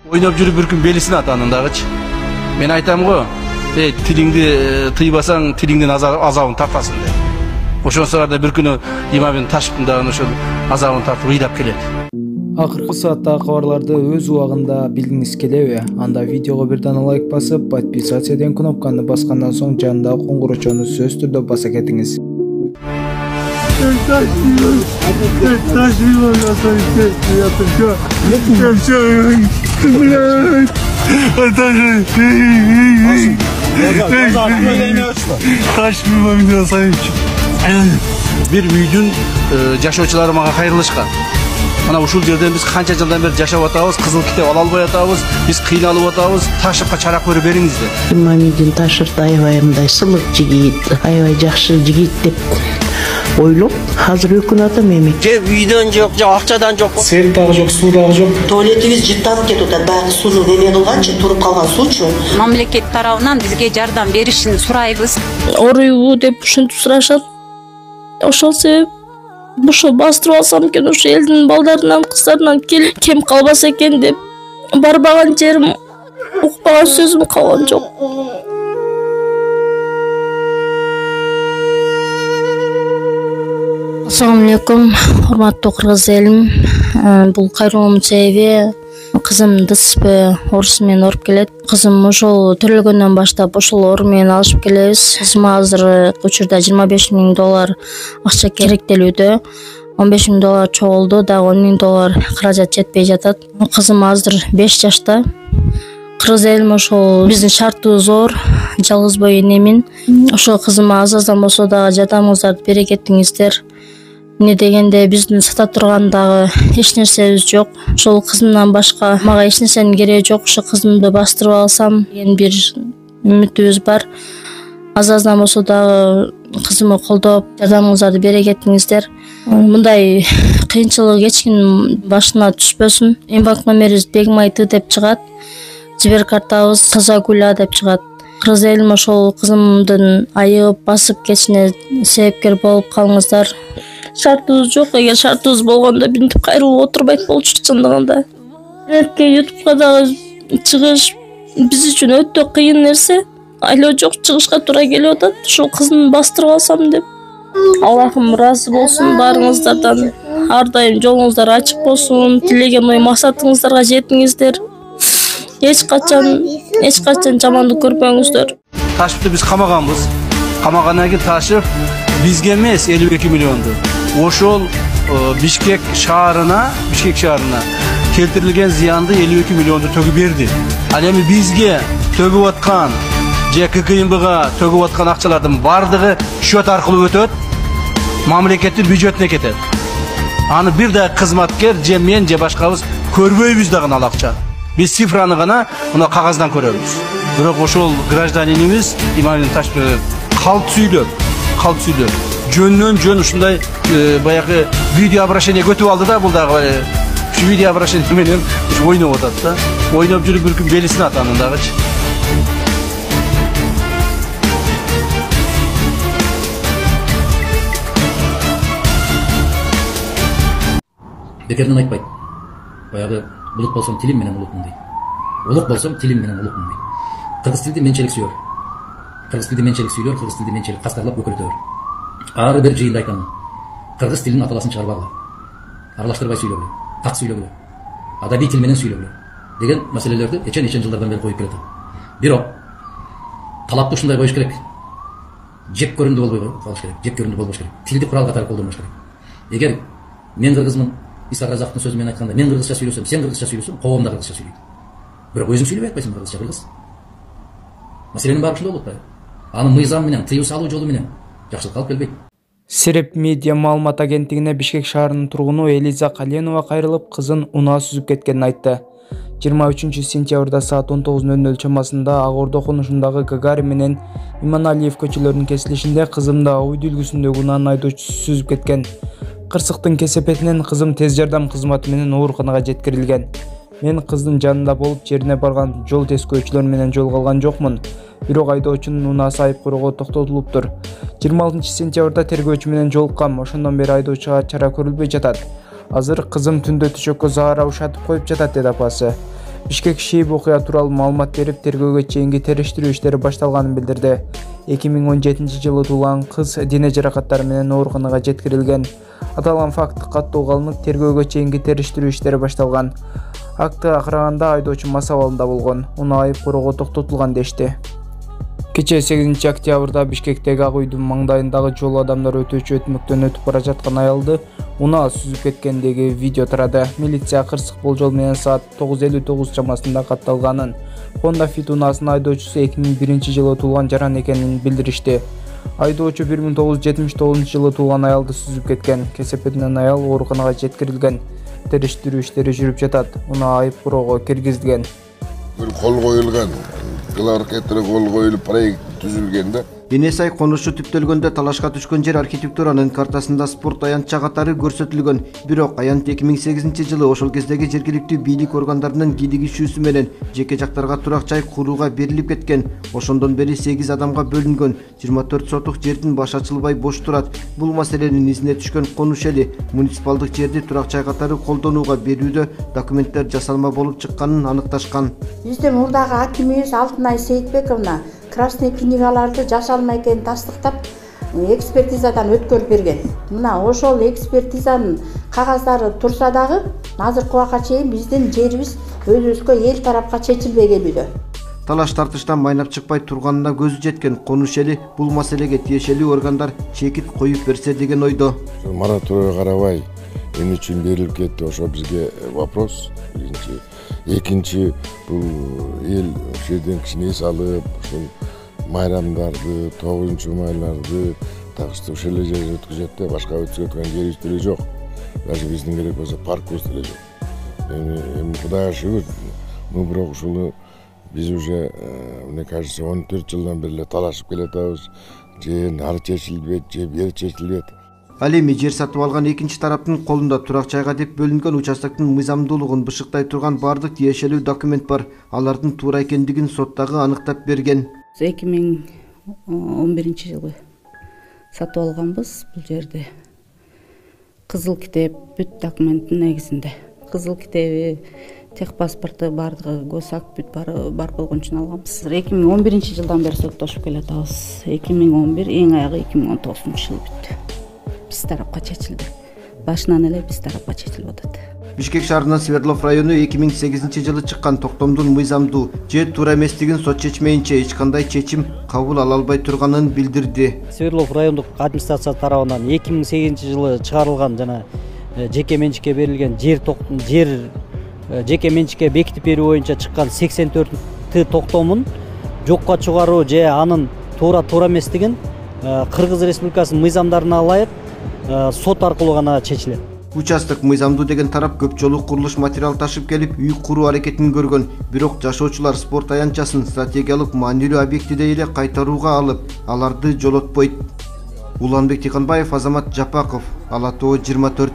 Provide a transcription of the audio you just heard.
Ойнап жүрүп bir күн белисин атанын дагычы. Мен айтам го, тилиңди тыйбасаң, тилиңдин азабын тартасың деп. Ошон сырада bir күнү имамын ташыптын дагы ошол азабын тартып ыйлап келет. Акыркы сааттагы кабарларды өз убагында билгиңиз келеби? Анда видеого бир дана лайк басып, подписаться деген кнопканы баскандан соң жанындагы коңгурочону сөзсүз түрдө баса кетиңиз. Bir үйдүн жашоочулары мага кайрылышкан. Mana ушул жерден биз канча жылдан бери жашап атабыз, кызыл китеп ала албай атабыз, биз кыйналып атабыз, Ташырга чарак көрүп бериңиз деп. Мамидин Ташырт аябай сылык жигит, аябай жакшы жигит деп ойлоп, азыр өкүнөт эми. Же үйдөн жок, же акчадан жок. Свет дагы жок, суу дагы жок. Туалетибиз жыттанып кетип атат, баягы сууну неме кылганчы, туруп калган суучу. Мамлекет тарабынан бизге жардам беришин сурайбыз. Оруйбу деп ушинтип сурашат. Ошол себеп ошо бастырып алсам экен, ошо элдин балдарынан, кыздарынан кем калбаса экен деп барбаган жерим, укпаган сөзүм калган жок. Assalamu alaikum, урматтуу кыргыз элим. Бул кайрылуумдун себеби кызым ДСП орусу менен оруп келет. Кызым ошол төрөлгөндөн баштап ошол ору менен алышып келебиз. Кызыма азыр учурда $25,000 акча керектелүүдө. $15,000 чогулду, дагы $10,000 каражат жетпей жатат. Кызым азыр 5 жашта. Кыргыз элим ошол биздин шартыбыз зор, жалгызбой энемин. Ошол кызыма аздан болсо дагы жардамыңыздарды бере кетиңиздер. Не дегенде биздин сата турган дагы эч нерсебиз жок. Ошол кызымдан башка мага эч нерсенин кереги жок. Ошо кызымды бастырып алсам деген бир үмүтүбүз бар. Аздан болсо дагы кызымды колдоп, жардамыңыздарды бере кетиңиздер. Мындай кыйынчылык эч кимдин башына түшпөсүн. Банк номерибиз Бегмайты деп чыгат. Жибер картабыз Тазагуля деп чыгат. Кыргыз элим ошол кызымдын айыгып басып кетишине себепкер болуп калыңыздар. Шартыбыз жок, эгер шартыбыз болгондо бинтип кайрылып отурбайт болчу чындыгында. Интернетке, YouTubeга дагы чыгыш биз үчүн өтө кыйын нерсе. Айло жок, чыгышка туура келип атат. Ошол кызымды бастырып алсам деп. Аллахым ыраазы болсун баарыңыздардан. Ар дайым жолуңуздар ачык болсун. Тилеген ой максатыңыздарга жетиңиздер. Эч качан жамандык көрбөңүздөр. Ташыпты биз камаганбыз. Камагандан кийин Ташып бизге эмес 52 миллионду. Ошол Бишкек шаарына келтирилген зыянды 52 миллионду төгүп берди. Ал эми бизге төгүп аткан же ККМБга төгүп аткан акчалардын бардыгы счет аркылуу өтөт, мамлекеттин бюджетине кетет. Аны бир да кызматкер же мен же башкабыз көрбөйбүз дагы ал акча. Biz sifrаны гана мына кагаздан көрөбүз. Бирок ошол гражданинибиз Имамин Ташпер калт сүйлөп, жөндөн жөн ушундай баягы видео обращение көтүп алды да, бул дагы ушу видео обращение менен ойноп атат да. Ойноп жүрүп bir күн белисин атанын дагычы. Бекерден айтпайт. Баягы Булук болсом тилим менен улукмун дейт. Улук болсом тилим менен улукмун дейт. Кыргыз тилди менчелик сүйөр. Кыргыз тилди менчелик сүйлөр, кыргыз тилди менчелик кастарлап көкөртөр. Ары бир жыйында айтам. Кыргыз тилинин аталасын чыгарбагыла. Аралаштырбай сүйлөгүлө, так сүйлөгүлө. Адабий тил менен сүйлөгүлө деген маселелерди эчен жылдардан бери коюп келатам. Бирок талапты ушундай коюш керек. Жек көрүндү болбой калыш керек. Жек көрүндү болбош керек. Тилди курал катары колдонбош керек. Эгер мен кыргызмын, Иса Казактын сөзү менен айтканда, мен кыргызча сүйлөсөм, сен кыргызча сүйлөсөң, коом да кыргызча сүйлөйт. Бирок өзүң сүйлөбөй атпайсың кыргызча, кыргыз. Маселенин баары ушунда болуп атпайбы? Аны мыйзам менен, тыюу салуу жолу менен жакшылыкка алып келбейт. Сереп медиа маалымат агенттигине Бишкек шаарынын тургуну Элиза Каленова кайрылып, кызын унаа сүзүп кеткенин айтты. 23-сентябрда саат 19:00 чамасында Ак Ордо конушундагы Гагарин менен Иманалиев көчөлөрүнүн кесилишинде кызымда уйду үлгүсүндөгү унаанын айдоочусу сүзүп кеткен. Кырсыктын кесепетинен кызым тез жардам кызматы менен ооруканага жеткирилген. Мен кыздын жанында болуп, жерине барган жол тескөөчүлөр менен жолго алган жокмун. Бирок айдоочунун унаасы айып курууга токтотулуптур. 26-сентябрда тергөөчү менен жолуккам. Ошондон бери айдоочуга чара көрүлбөй жатат. Азыр кызым түндө төшөккө заара ушатып коюп жатат, деди апасы. Бишкек ШИИБ окуя тууралуу маалымат берип, тергөөгө чейинки териштирүү иштери башталганын билдирди. 2017 жылы туулган кыз дене жаракаттары менен ооруканага жеткирилген. Аталган факт каттуу кылынып, тергөөгө чейинки териштирүү иштери башталган. Акты караганда айдоочу мас абалында болгон. Уну айып куроо токтотулган дешти. Кечээ 8 октябрда Бишкектеги ак үйдүн маңдайындагы жол адамдар өтүүчү өтмөктөн өтүп бара жаткан аялды унаа сүзүп кеткендеги видео тарады. Милиция кырсык болжол менен саат 9:59 чамасында катталганын, Honda Fit унаасынын айдоочусу 2001 жылы туулган жаран экенин билдиришти. Айдоочу 1979 жылы туулган аялды сүзүп кеткен. Кесепетинен аял ооруканага жеткирилген. Териштирүү иштери жүрүп жатат. Унаа айып куроого киргизилген. Кол коюлган, кыл аракеттери кол коюлуп проект түзүлгөн да. Денесай конушу түптөлгөндө талашка түшкөн жер архитектуранын картасында спорт аянтча катары көрсөтүлгөн. Бирок аянт 2008 жылы ошол кездеги жергиликтүү бийлик органдарынын кийлигишүүсү менен жеке жактарга турак жай курууга берилип кеткен. Ошондон бери 8 адамга бөлүнгөн. 24 сотук жердин баш ачылбай бош турат. Бул маселенин изине түшкөн конуш эли муниципалдык жерди турак жай катары колдонууга берүүдө документтер жасалма болуп чыкканын аныкташкан. Биздин мурдагы акимибиз Алтынай Сейитбековна красный книгаларды жасалмай экенин тастыктап экспертизадан өткөрүп берген. Мына ошол экспертизанын кагаздары турса дагы азыркы убакка чейин биздин жерибиз өзүбүзгө эл тарапка чечилбей келүүдө. Талаш тартыштан майнап чыкпай турганына көзү жеткен конуш эли бул маселеге тиешелүү органдар чекит коюп берсе деген ойдо. Мораторийге карабай эмне үчүн берилип кетти, ошо бизге вопрос. Биринчи, экинчи бул эл ошол жерден кичине эс алып, ушул майрамдарды, 9-майларды такышты ошол эле жерде өткөзөт да, башка өткөзөткөн жерибиз деле жок. Даже биздин керек болсо паркыбыз деле жок. Эми Кудайга шүгүр, бирок ушул биз уже, мне кажется, 14 жылдан бери талашып келатабыз. Же ары чечилбейт, же бери чечилбейт. Ал эми жер сатып алган экинчи тараптын колунда турак жайга деп бөлүнгөн участоктун мыйзамдуулугун бышыктай турган бардык тиешелүү документ бар. Алардын туура экендигин соттагы аныктап берген. 2011 жылы сатып алганбыз бул жерди. Кызыл китеп бүт документтин негизинде. Кызыл китеби, техпаспорту бардыгы, госак бүт бар болгон үчүн алганбыз. 2011 жылдан бери соттошуп келатабыз. 2011 эң аягы 2019 жылы бүттү. Биз тарапка чечилди. Башынан эле биз тарапка чечилип атат. Бишкек шаарынын Свердлов району 2008 жылы чыккан токтомдун мыйзамдуу же туура эместигин сот чечмейинче эч кандай чечим кабыл ала албай турганын билдирди. Свердлов райондук администрация тарабынан 2008 жылы чыгарылган жана жеке менчикке берилген жер жеке менчикке бекитип берүү боюнча чыккан 84 токтомун жокко чыгаруу же анын туура эместигин Кыргыз Республикасынын мыйзамдарына ылайык сот аркылуу гана чечилет. Участок мыйзамдуу деген тарап көп жолу курулуш материал ташып келип, үй куруу аракетин көргөн. Бирок жашоочулар спорт аянтчасын стратегиялык маанилүү объектидей эле кайтарууга алып, аларды жолотпойт. Уланбек Тиканбаев, Азамат Жапаков, Ала Тоо 24.